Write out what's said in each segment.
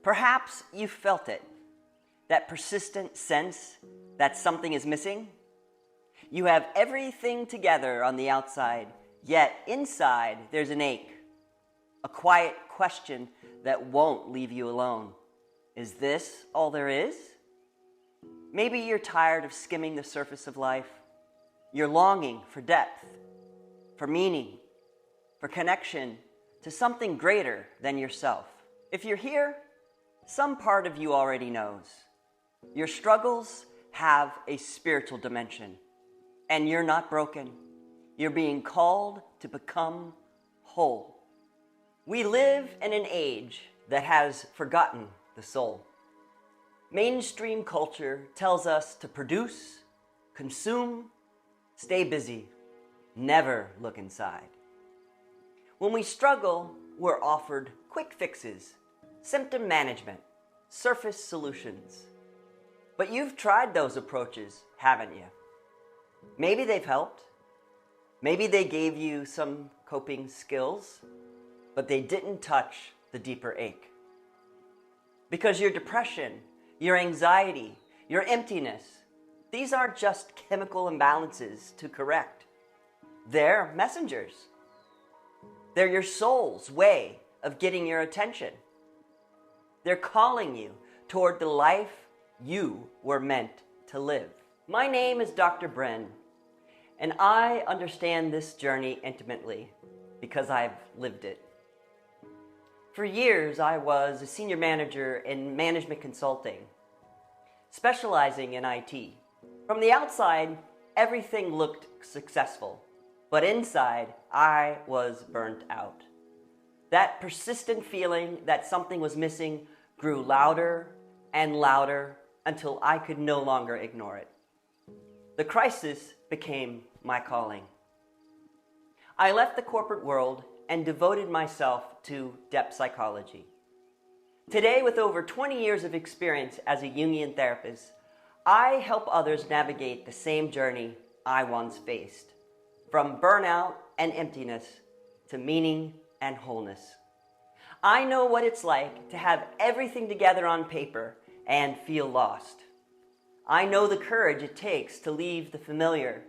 Perhaps you felt it, that persistent sense that something is missing. You have everything together on the outside, yet inside there's an ache, a quiet question that won't leave you alone. Is this all there is? Maybe you're tired of skimming the surface of life. You're longing for depth, for meaning, for connection to something greater than yourself. If you're here, some part of you already knows. Your struggles have a spiritual dimension, and you're not broken. You're being called to become whole. We live in an age that has forgotten the soul. Mainstream culture tells us to produce, consume, stay busy, never look inside. When we struggle, we're offered quick fixes, symptom management, surface solutions. But you've tried those approaches, haven't you? Maybe they've helped. Maybe they gave you some coping skills, but they didn't touch the deeper ache. Because your depression, your anxiety, your emptiness, these aren't just chemical imbalances to correct. They're messengers. They're your soul's way of getting your attention. They're calling you toward the life you were meant to live. My name is Dr. Bren, and I understand this journey intimately because I've lived it. For years, I was a senior manager in management consulting, specializing in IT. From the outside, everything looked successful, but inside, I was burnt out. That persistent feeling that something was missing grew louder and louder until I could no longer ignore it. The crisis became my calling. I left the corporate world and devoted myself to depth psychology. Today, with over 20 years of experience as a Jungian therapist, I help others navigate the same journey I once faced, from burnout and emptiness to meaning and wholeness. I know what it's like to have everything together on paper and feel lost. I know the courage it takes to leave the familiar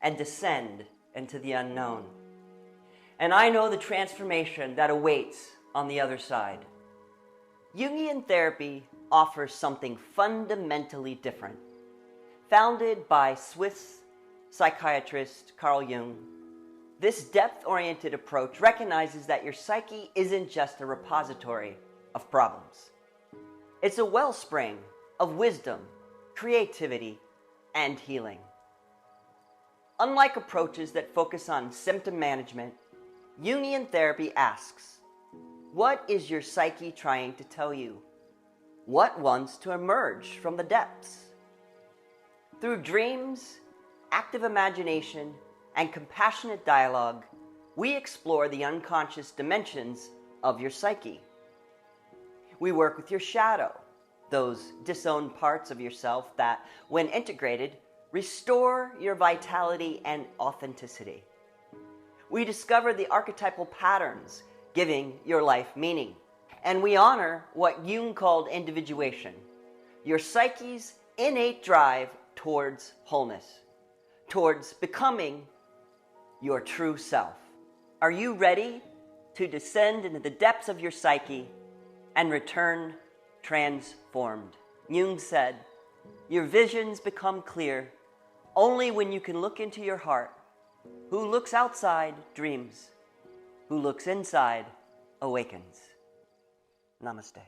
and descend into the unknown. And I know the transformation that awaits on the other side. Jungian therapy offers something fundamentally different. Founded by Swiss psychiatrist Carl Jung, this depth-oriented approach recognizes that your psyche isn't just a repository of problems. It's a wellspring of wisdom, creativity, and healing. Unlike approaches that focus on symptom management, Jungian therapy asks, what is your psyche trying to tell you? What wants to emerge from the depths? Through dreams, active imagination, and compassionate dialogue, we explore the unconscious dimensions of your psyche. We work with your shadow, those disowned parts of yourself that, when integrated, restore your vitality and authenticity. We discover the archetypal patterns giving your life meaning. And we honor what Jung called individuation, your psyche's innate drive towards wholeness, towards becoming your true self. Are you ready to descend into the depths of your psyche and return transformed? Jung said, your visions become clear only when you can look into your heart. Who looks outside dreams. Who looks inside awakens. Namaste.